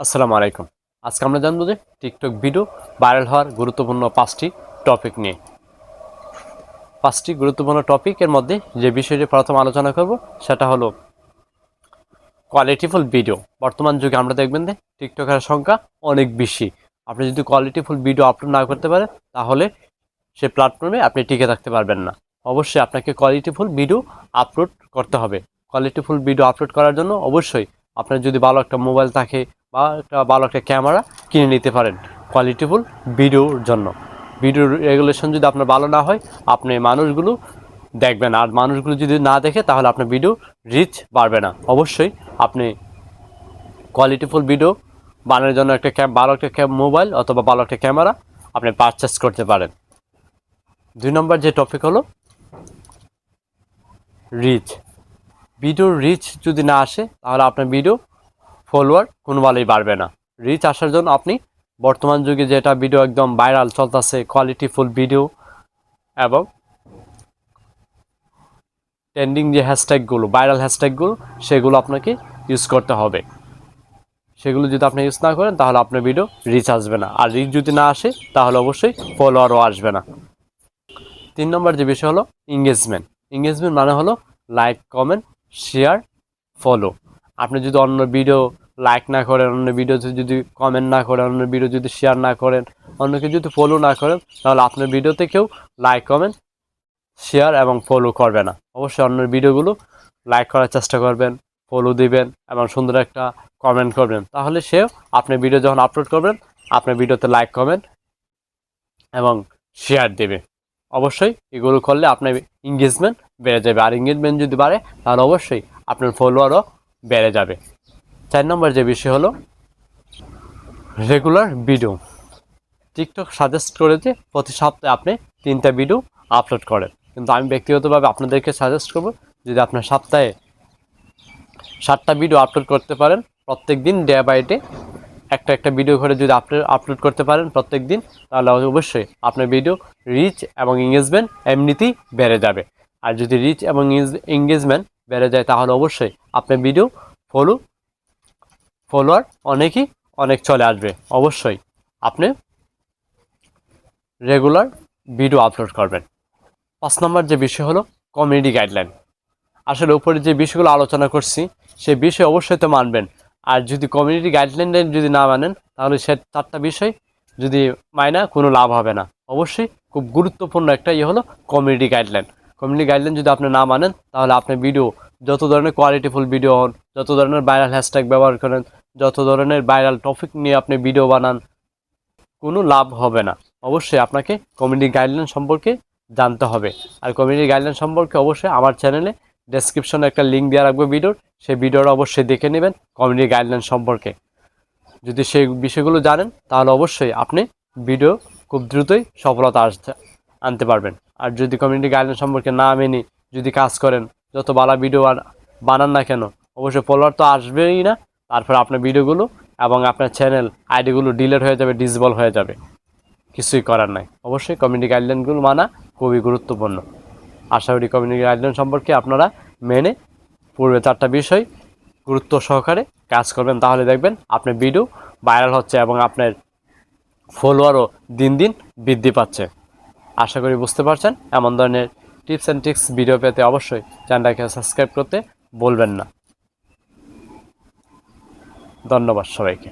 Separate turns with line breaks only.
আসসালামু আলাইকুম। আজকে আমরা জানবো যে টিকটক ভিডিও ভাইরাল হওয়ার গুরুত্বপূর্ণ 5টি টপিক নিয়ে। 5টি গুরুত্বপূর্ণ টপিকের মধ্যে যে বিষয়টি প্রথম আলোচনা করব সেটা হলো কোয়ালিটিফুল ভিডিও। বর্তমান যুগে আমরা দেখবেন যে টিকটকের সংখ্যা অনেক বেশি। আপনি যদি কোয়ালিটিফুল ভিডিও আপলোড না করতে পারেন তাহলে সে প্ল্যাটফর্মে আপনি টিকে থাকতে পারবেন না। অবশ্যই আপনাকে কোয়ালিটিফুল ভিডিও আপলোড করতে হবে। কোয়ালিটিফুল ভিডিও আপলোড করার জন্য অবশ্যই আপনার যদি ভালো একটা মোবাইল থাকে বা ভালো একটা ক্যামেরা কিনে নিতে পারেন কোয়ালিটিফুল ভিডিওর জন্য। ভিডিও রেগুলেশন যদি আপনার ভালো না হয় আপনি মানুষগুলো দেখবেন, আর মানুষগুলো যদি না দেখে তাহলে আপনার ভিডিও রিচ বাড়বে না। অবশ্যই আপনি কোয়ালিটিফুল ভিডিও বানানোর জন্য ভালো একটা মোবাইল অথবা ভালো একটা ক্যামেরা আপনি পারচেস করতে পারেন। 2 নম্বর যে টপিক হলো রিচ। ভিডিওর রিচ যদি না আসে তাহলে আপনার ভিডিও ফলোয়ার কোনোভাবেই বাড়বে না। রিচ আসার জন্য আপনি বর্তমান যুগে যেটা ভিডিও একদম ভাইরাল চলতেছে কোয়ালিটিফুল ভিডিও এবং ট্রেন্ডিং যে হ্যাশট্যাগুলো ভাইরাল হ্যাশট্যাগুলো সেগুলো আপনাকে ইউজ করতে হবে। সেগুলো যদি আপনি ইউজ না করেন তাহলে আপনার ভিডিও রিচ আসবে না, আর রিচ যদি না আসে তাহলে অবশ্যই ফলোয়ারও আসবে না। 3 নম্বর যে বিষয় হলো এঙ্গেজমেন্ট। এঙ্গেজমেন্ট মানে হলো লাইক, কমেন্ট, শেয়ার, ফলো। আপনি যদি অন্য ভিডিও লাইক না করেন, অন্য ভিডিওতে যদি কমেন্ট না করেন, অন্য ভিডিও যদি শেয়ার না করেন, অন্যকে যদি ফলো না করেন তাহলে আপনার ভিডিওতে কেউ লাইক, কমেন্ট, শেয়ার এবং ফলো করবে না। অবশ্যই অন্য ভিডিওগুলো লাইক করার চেষ্টা করবেন, ফলো দিবেন এবং সুন্দর একটা কমেন্ট করবেন, তাহলে সেও আপনার ভিডিও যখন আপলোড করবেন আপনার ভিডিওতে লাইক, কমেন্ট এবং শেয়ার দেবে। অবশ্যই এগুলো করলে আপনার এঙ্গেজমেন্ট বেড়ে যাবে, আর এঙ্গেজমেন্ট যদি বাড়ে তাহলে অবশ্যই আপনার ফলোয়ারও বেড়ে যাবে। 4 নম্বর যে বিষয় হলো রেগুলার ভিডিও। টিকটক সাজেস্ট করেছে প্রতি সপ্তাহে আপনি 3টা ভিডিও আপলোড করেন, কিন্তু আমি ব্যক্তিগতভাবে আপনাদেরকে সাজেস্ট করব যদি আপনার সপ্তাহে 7টা ভিডিও আপলোড করতে পারেন প্রত্যেক দিন, ডে বাই ডে একটা ভিডিও করে যদি আপলোড করতে পারেন প্রত্যেক দিন, তাহলে অবশ্যই আপনার ভিডিও রিচ এবং এঙ্গেজমেন্ট এমনিতেই বেড়ে যাবে। আর যদি রিচ এবং এঙ্গেজমেন্ট বেড়ে যায় তাহলে অবশ্যই আপনার ভিডিও ফলোয়ার অনেক চলে আসবে। অবশ্যই আপনি রেগুলার ভিডিও আপলোড করবেন। 5 নম্বর যে বিষয় হলো কমিউনিটি গাইডলাইন। আসলে উপরে যে বিষয়গুলো আলোচনা করছি সেই বিষয় অবশ্যই তো মানবেন, আর যদি কমিউনিটি গাইডলাইন যদি না মানেন তাহলে সে 4টা বিষয় যদি মানা কোনো লাভ হবে না। অবশ্যই খুব গুরুত্বপূর্ণ একটা হলো কমিউনিটি গাইডলাইন। কমিউনিটি গাইডলাইন যদি আপনি না মানেন তাহলে আপনার ভিডিও যত ধরনের কোয়ালিটিফুল ভিডিও হন, যত ধরনের ভাইরাল হ্যাশট্যাগ ব্যবহার করেন, যত ধরনের ভাইরাল টপিক নিয়ে আপনি ভিডিও বানান, কোনো লাভ হবে না। অবশ্যই আপনাকে কমিউনিটি গাইডলাইন সম্পর্কে জানতে হবে। আর কমিউনিটি গাইডলাইন সম্পর্কে অবশ্যই আমার চ্যানেলে ডেসক্রিপশনে একটা লিঙ্ক দেওয়া রাখবো ভিডিওর, সেই ভিডিওটা অবশ্যই দেখে নেবেন কমিউনিটি গাইডলাইন সম্পর্কে। যদি সেই বিষয়গুলো জানেন তাহলে অবশ্যই আপনি ভিডিও খুব দ্রুতই সফলতা আনতে পারবেন। আর যদি কমিউনিটি গাইডলাইন সম্পর্কে না মেনে যদি কাজ করেন, যত ভালো ভিডিও বানান না কেন অবশ্যই ফলোয়ার তো আসবেই না, তারপর আপনার ভিডিওগুলো এবং আপনার চ্যানেল আইডিগুলো ডিলিট হয়ে যাবে, ডিসেবল হয়ে যাবে, কিছুই করার নাই। অবশ্যই কমিউনিটি গাইডলাইনগুলো মানা খুবই গুরুত্বপূর্ণ। আশা করি কমিউনিটি গাইডলাইন সম্পর্কে আপনারা মেনে পূর্বে 4টা বিষয় গুরুত্ব সহকারে কাজ করবেন, তাহলে দেখবেন আপনার ভিডিও ভাইরাল হচ্ছে এবং আপনার ফলোয়ারও দিন দিন বৃদ্ধি পাচ্ছে। আশা করি বুঝতে পারছেন। এমন ধরনের টিপস অ্যান্ড ট্রিক্স ভিডিও পেতে অবশ্যই চ্যানেলটাকে সাবস্ক্রাইব করতে বলবেন না। ধন্যবাদ সবাইকে।